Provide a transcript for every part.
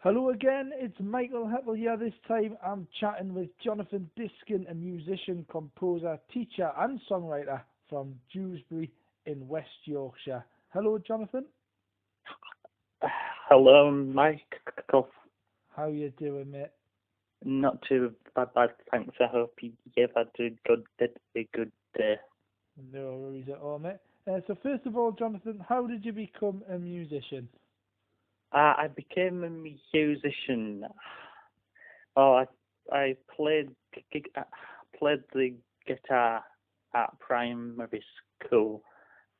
Hello again, it's Michael Heppel here. This time I'm chatting with Jonathan Diskin, a musician, composer, teacher and songwriter from Dewsbury in West Yorkshire. Hello Jonathan. Hello, Michael. How you doing, mate? Not too bad, thanks. I hope you've had a good day. No worries at all, mate. So first of all, Jonathan, how did you become a musician? I became a musician. I played the guitar at primary school,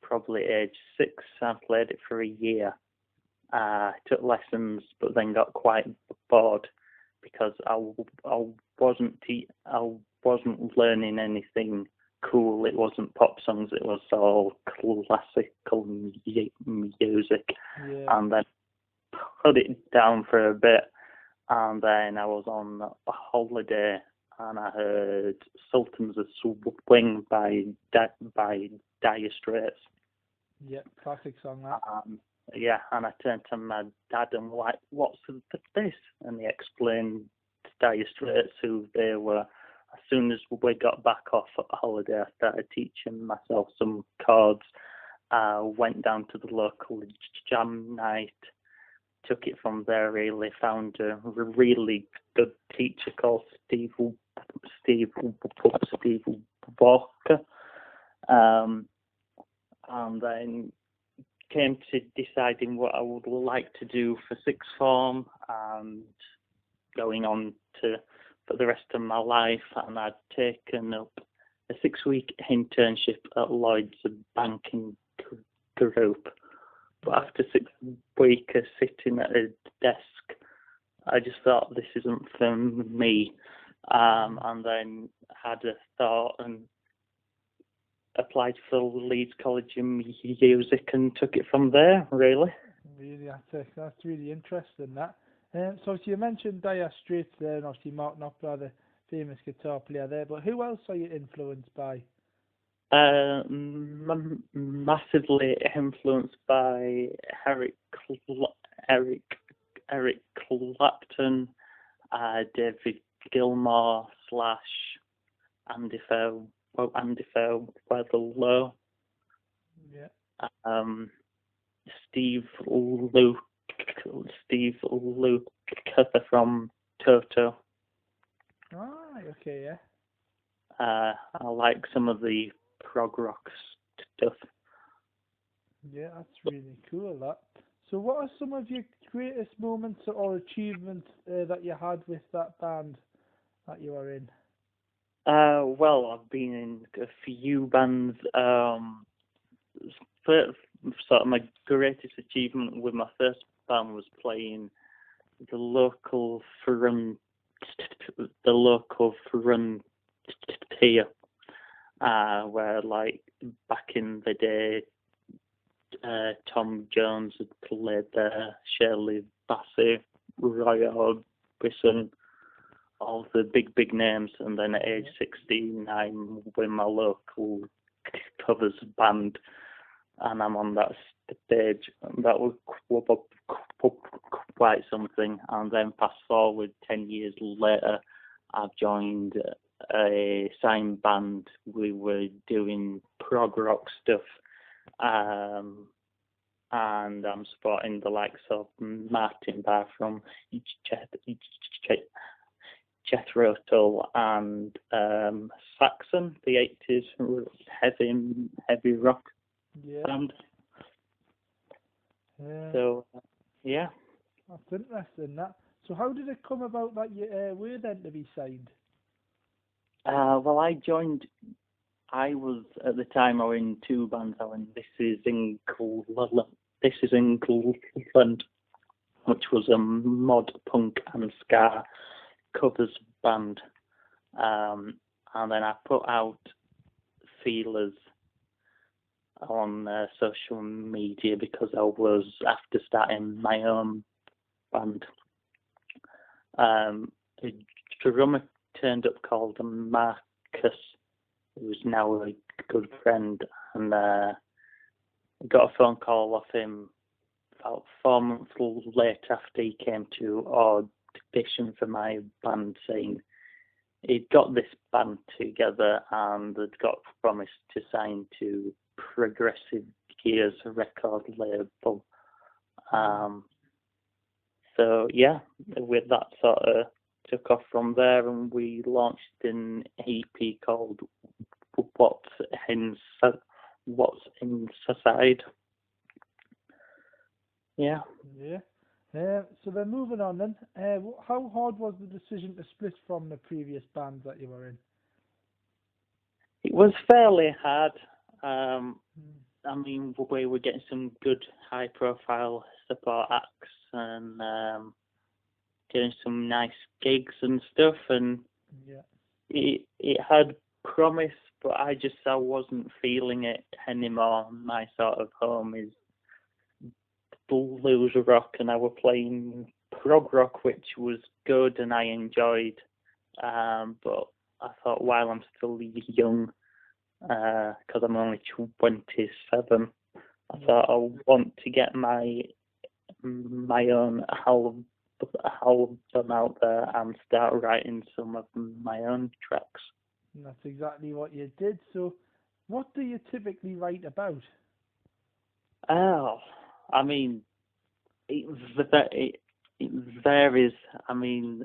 probably age 6. I played it for a year. Took lessons, but then got quite bored because I wasn't learning anything cool. It wasn't pop songs. It was all classical music, Yeah. and then put it down for a bit, and then I was on a holiday and I heard Sultans of Swing by Dire Straits. Yeah, classic song that. Yeah, and I turned to my dad and was like, "What's this?" And he explained Dire Straits who they were. As soon as we got back off at holiday, I started teaching myself some chords. Went down to the local jam night. Took it from there. Really found a really good teacher called Steve Walker, and then came to deciding what I would like to do for sixth form and going on to for the rest of my life. And I'd taken up a 6-week internship at Lloyd's banking group. But after 6 weeks of sitting at a desk, I just thought this isn't for me. And then had a thought and applied for Leeds College in Music and took it from there, really. Really, that's really interesting, that. So you mentioned Dire Straits there, and obviously Mark Knopfler, the famous guitar player there, but who else are you influenced by? Massively influenced by Eric Clapton, David Gilmour / Andy Fairweather, Yeah. Steve Lukather from Toto. Ah, okay, yeah. I like some of the prog rock stuff. Yeah, that's really cool, that. So what are some of your greatest moments or achievements that you had with that band that you were in? Well, I've been in a few bands. Sort of my greatest achievement with my first band was playing the local frontier, where like back in the day, Tom Jones had played there, Shirley Bassey, Roy Orbison, all the big names, and then at age 16 I'm with my local covers band, and I'm on that stage, and that was quite something. And then fast forward 10 years later, I've joined a signed band. We were doing prog rock stuff, and I'm supporting the likes of Martin Barr from Jethro Tull and Saxon, the 80s heavy rock band. So, yeah. That's interesting, that. So how did it come about that you were then to be signed? Well, I was, at the time, I was in 2 bands. I was in This Is England, which was a mod punk and ska covers band. And then I put out feelers on social media because I was after starting my own band. A drummer turned up called Marcus, who's now a good friend, and got a phone call off him about 4 months later after he came to audition for my band, saying he'd got this band together and had got promised to sign to Progressive Gears record label. So yeah, with that sort of took off from there, and we launched an EP called What's Inside. Yeah. Yeah. So then moving on then, how hard was the decision to split from the previous bands that you were in? It was fairly hard. I mean, we were getting some good high-profile support acts and doing some nice gigs and stuff, and it had promise, but I wasn't feeling it anymore. My sort of home is blues rock, and I were playing prog rock, which was good and I enjoyed, but I thought, while I'm still young, because I'm only 27, I thought I want to get my own album out there and start writing some of my own tracks. And that's exactly what you did. So what do you typically write about? Oh, I mean, it varies. I mean,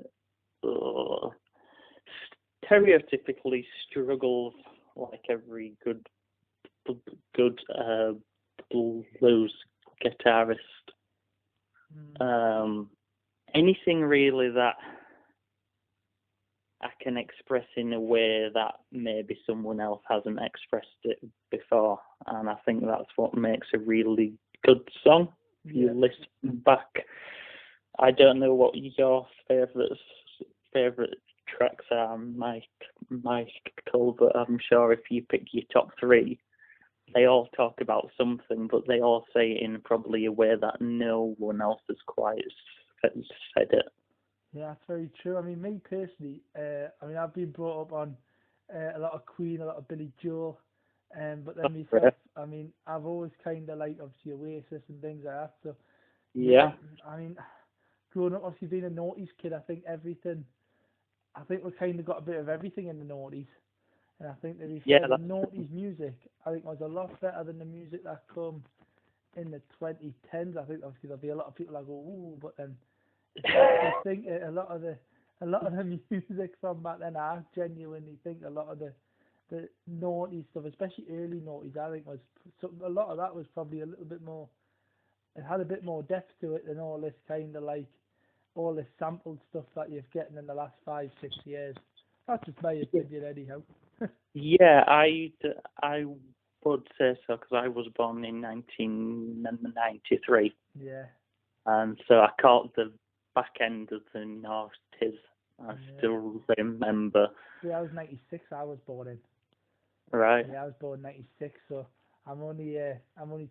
stereotypically struggles like every good blues guitarist. Anything really that I can express in a way that maybe someone else hasn't expressed it before, and I think that's what makes a really good song. If you listen back, I don't know what your favourite tracks are, Michael, but I'm sure if you pick your top 3, they all talk about something, but they all say it in probably a way that no one else has quite said it. Yeah, that's very true. I mean, me personally, I've been brought up on a lot of Queen, a lot of Billy Joel, but then myself, I mean, I've always kind of liked, obviously, Oasis and things like that. So yeah, I mean, growing up, obviously being a noughties kid, I think we kind of got a bit of everything in the noughties, and I think the noughties music, I think, was a lot better than the music that come in the 2010s. I think obviously there'll be a lot of people that go, ooh, but then I think a lot of the music from back then, I genuinely think a lot of the noughties stuff, especially early noughties, I think a lot of that was probably a little bit more. It had a bit more depth to it than all this kind of like all this sampled stuff that you've getting in the last 5-6 years. That's just my opinion, anyhow. Yeah, I would say so, because I was born in 1993. Yeah. And so I caught the back end of the noughties. I still remember. Yeah, I was 96. I was born in. Right. Yeah, I was born 96, so I'm only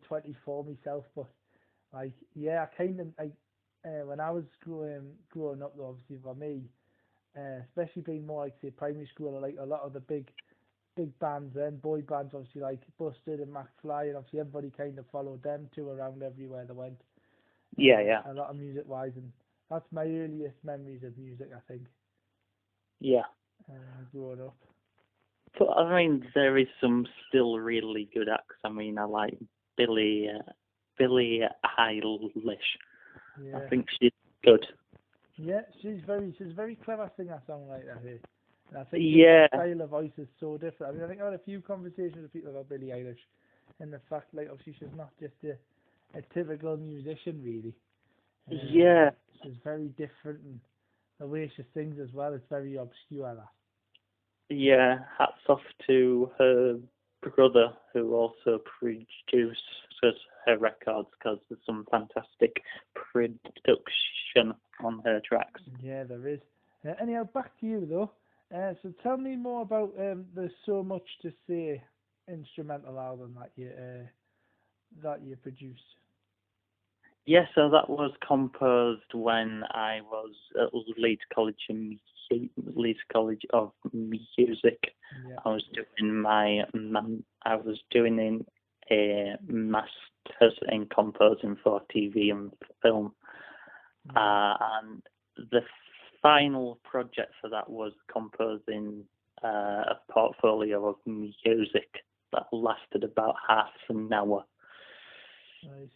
24 myself. But like, yeah, I kind of like when I was growing up, though, obviously for me, especially being more like say primary school, like a lot of the big bands and boy bands, obviously like Busted and McFly, and obviously everybody kind of followed them too around everywhere they went. Yeah. A lot of music wise, and that's my earliest memories of music, I think. Yeah. Growing up. But I mean, there is some still really good acts. I mean, I like Billie Eilish. Yeah. I think she's good. Yeah, she's very clever singer songwriter here. And I think the style of voice is so different. I mean, I think I had a few conversations with people about Billie Eilish, and the fact, like, obviously she's not just a typical musician, really. She's very different, and the way she sings as well is very obscure. Yeah, hats off to her brother, who also produces her records, because there's some fantastic production on her tracks. Yeah, there is. Anyhow, back to you though. So tell me more about the So Much to Say instrumental album that you produced. Yeah, so that was composed when I was at Leeds College of Music. Yeah. I was doing a master's in composing for TV and film. And the final project for that was composing a portfolio of music that lasted about half an hour. Nice.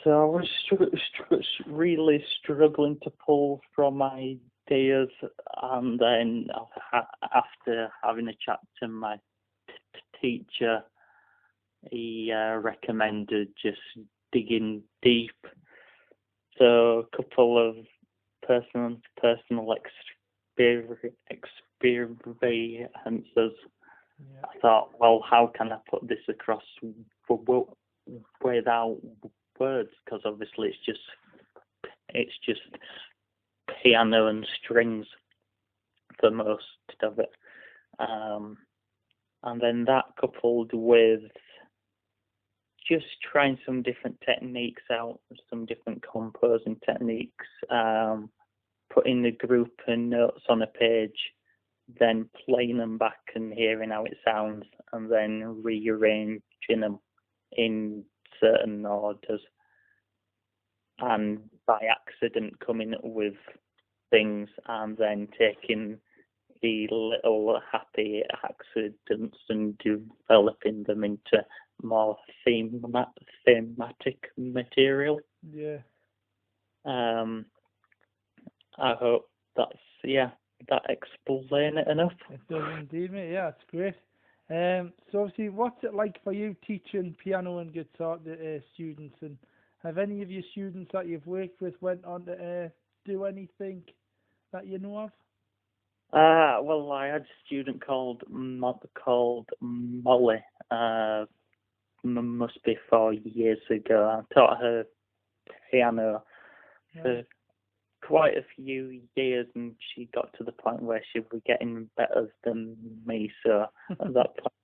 So I was really struggling to pull from ideas, and then after having a chat to my teacher, he recommended just digging deep. So a couple of personal experiences. Yeah. I thought, well, how can I put this across without words? Because obviously it's just piano and strings for most of it. And then that coupled with just trying some different techniques out, some different composing techniques, putting the group and notes on a page, then playing them back and hearing how it sounds, and then rearranging them in certain orders, and by accident coming up with things and then taking the little happy accidents and developing them into more thematic material. Yeah. I hope that explains it enough. It does indeed, mate. Yeah, it's great. So obviously, what's it like for you teaching piano and guitar to students? And have any of your students that you've worked with went on to do anything that you know of? Well, I had a student called Molly. Must be 4 years ago. I taught her piano for quite a few years, and she got to the point where she was getting better than me. So at that point,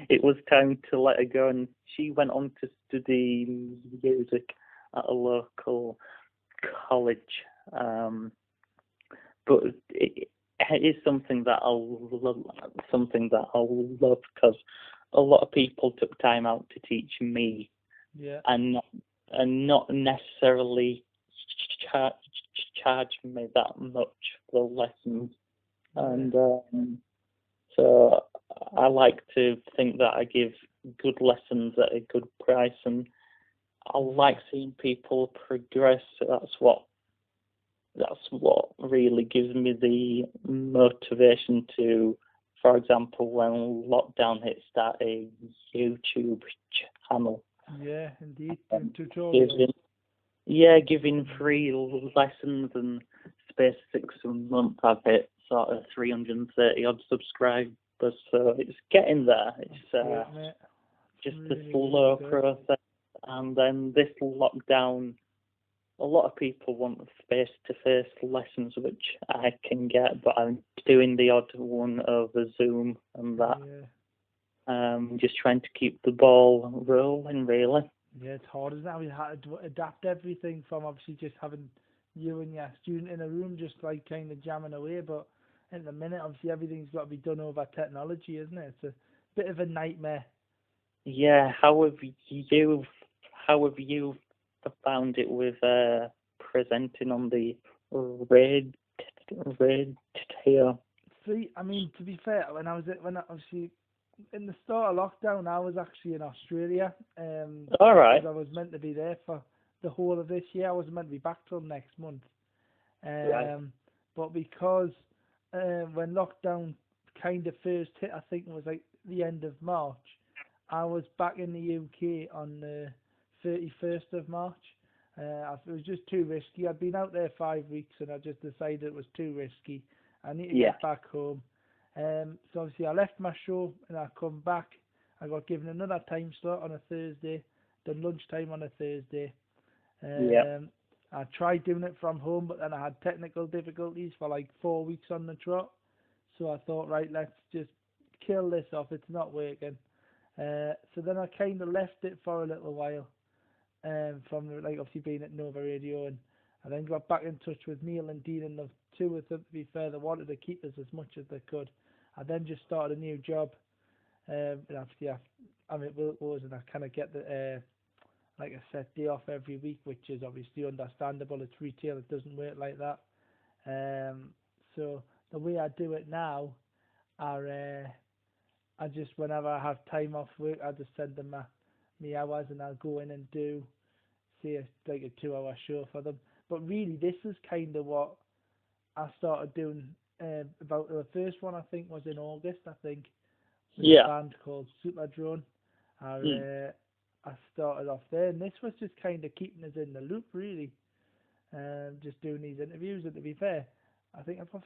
it was time to let her go, and she went on to study music at a local college. But it is something that I'll love, because a lot of people took time out to teach me, and not necessarily charge me that much for lessons. And so I like to think that I give good lessons at a good price, and I like seeing people progress. That's what really gives me the motivation to, for example, when lockdown hit, start a YouTube channel. Yeah, indeed. Tutorials. Giving free lessons, and space 6 months I've hit sort of 330 odd subscribers, so it's getting there. It's just really a slow process. And then this lockdown, a lot of people want face-to-face lessons, which I can get, but I'm doing the odd one over Zoom and that. Just trying to keep the ball rolling, really. Yeah, it's hard, isn't it? We had to adapt everything from obviously just having you and your student in a room, just like kind of jamming away. But in the minute, obviously, everything's got to be done over technology, isn't it? It's a bit of a nightmare. Yeah. How have you found it with presenting on the radio? See, I mean, to be fair, when I obviously in the start of lockdown, I was actually in Australia. All right. I was meant to be there for the whole of this year. I wasn't meant to be back till next month. But because when lockdown kind of first hit, I think it was like the end of March, I was back in the UK on the 31st of March. It was just too risky. I'd been out there 5 weeks, and I just decided it was too risky. I need to get back home. So obviously I left my show and I come back. I got given another time slot on a Thursday, done lunchtime on a Thursday. I tried doing it from home, but then I had technical difficulties for like 4 weeks on the trot. So I thought, right, let's just kill this off. It's not working. So then I kind of left it for a little while, from like obviously being at Nova Radio, and I then got back in touch with Neil and Dean, and the two of them, to be fair, they wanted to keep us as much as they could. I then just started a new job, and obviously I I'm at Wilco's and I kind of get the like a set day off every week, which is obviously understandable. It's retail; it doesn't work like that. So the way I do it now, I just whenever I have time off work, I just send them my hours, and I'll go in and do say like a 2 hour show for them. But really, this is kind of what I started doing. About the first one, I think, was in August. I think with a band called Super Drone. I started off there, and this was just kind of keeping us in the loop, really. Just doing these interviews, and to be fair, I think I've got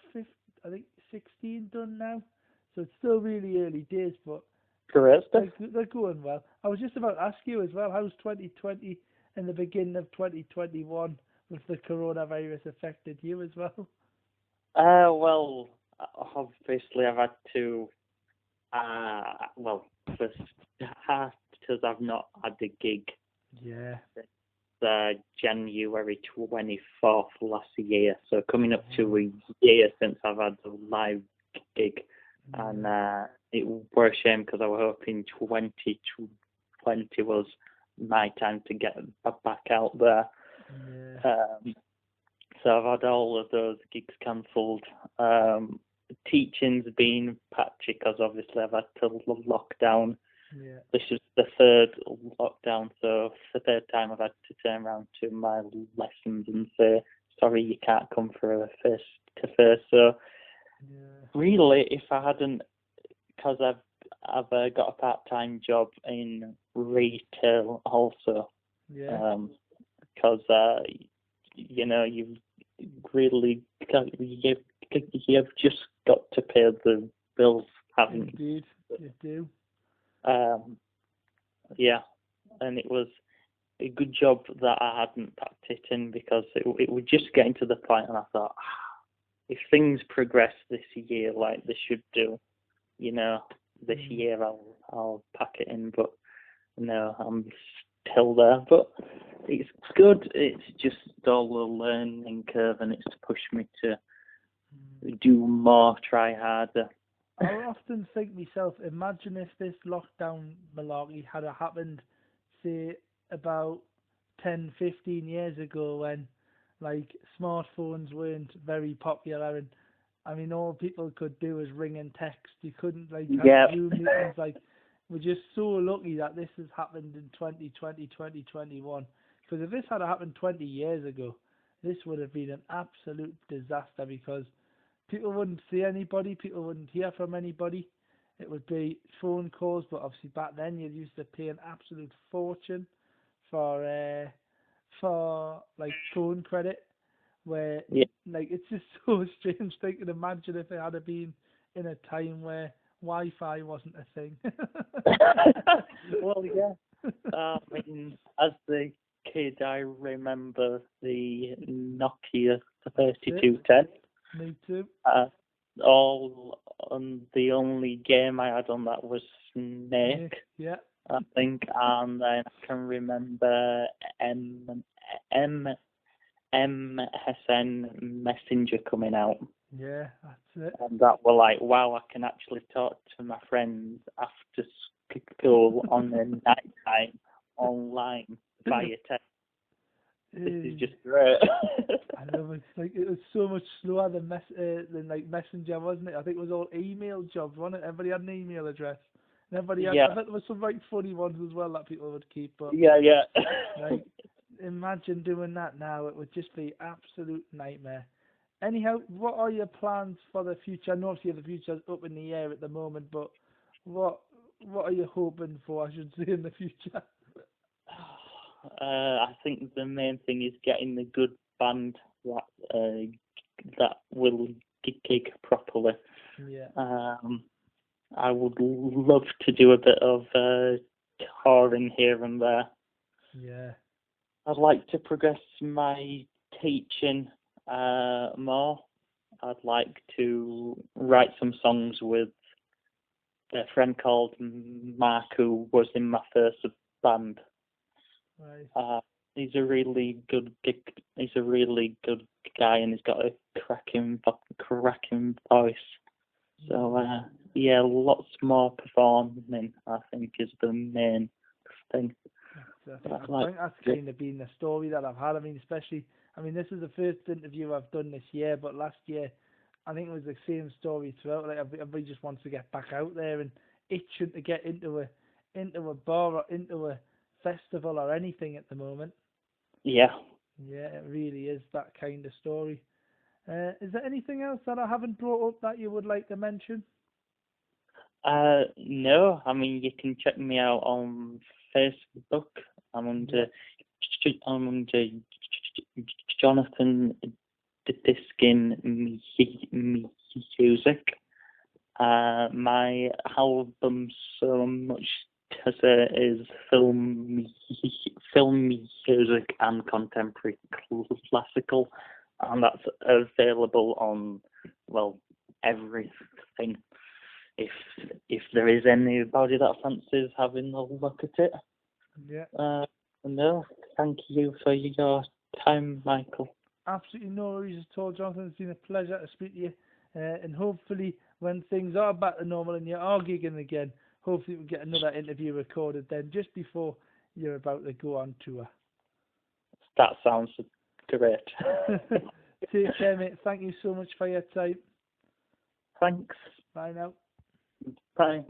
16 done now. So it's still really early days, but they're going well. I was just about to ask you as well, how's 2020 and the beginning of 2021 with the coronavirus affected you as well? Well, obviously I've had to, first because I've not had a gig. Yeah. January 24th last year, so coming up to a year since I've had a live gig, and it was a shame because I was hoping 2020 was my time to get back out there. So I've had all of those gigs cancelled. Teaching's been patchy because obviously I've had to lock down. This is the third lockdown, so for the third time I've had to turn around to my lessons and say, sorry, you can't come for a face-to-face. So really, if I hadn't, because I've got a part-time job in retail also, because you've really you've just got to pay the bills, haven't you? Indeed, you do. And it was a good job that I hadn't packed it in, because it was just getting to the point, and I thought, if things progress this year like they should do, this year I'll pack it in. But no, I'm still there. But it's good. It's just all a learning curve, and it's pushed me to do more, try harder. I often think myself, imagine if this lockdown malarkey had happened, say, about 10, 15 years ago, when like smartphones weren't very popular, and I mean all people could do was ring and text. You couldn't have Zoom meetings. We're just so lucky that this has happened in 2020, 2021. Because if this had happened 20 years ago, this would have been an absolute disaster, because people wouldn't see anybody, people wouldn't hear from anybody. It would be phone calls, but obviously back then you used to pay an absolute fortune for like phone credit, where it's just so strange thinking. Imagine if it had been in a time where Wi-Fi wasn't a thing. Well, I mean, as the kid, I remember the Nokia 3210. Me too. The only game I had on that was Snake. Yeah. I think, and then I can remember MSN Messenger coming out. Yeah, that's it. And that were like, wow, I can actually talk to my friends after school on the night time online via text. This is just great. I know, it was so much slower than Messenger, wasn't it? I think it was all email jobs, wasn't it? Everybody had an email address. And everybody had, I bet there was some funny ones as well that people would keep. But imagine doing that now. It would just be absolute nightmare. Anyhow, what are your plans for the future? I know obviously the future's up in the air at the moment, but what are you hoping for, I should say, in the future? I think the main thing is getting the good band that will gig properly. I would love to do a bit of touring here and there. I'd like to progress my teaching more. I'd like to write some songs with a friend called Mark, who was in my first band. He's a really good guy, and he's got a cracking voice. So Yeah, lots more performing, I think, is the main thing. I think that's kind of been the story that I've had. I mean, especially, I mean, this is the first interview I've done this year, but last year, I think it was the same story throughout. Like, everybody just wants to get back out there and itching to get into a bar or into a festival or anything at the moment. Yeah. Yeah, it really is that kind of story. Is there anything else that I haven't brought up that you would like to mention? No, I mean, you can check me out on Facebook. I'm under Jonathan Diskin Music. My album, so much as it is film music and contemporary classical, and that's available on, well, everything. If there is anybody that fancies having a look at it. Yeah. No, thank you for your time, Michael. Absolutely no worries at all, Jonathan. It's been a pleasure to speak to you. And hopefully, when things are back to normal and you are gigging again, hopefully we'll get another interview recorded then, just before you're about to go on tour. That sounds great. Take care, mate. Thank you so much for your time. Thanks. Bye now. Bye.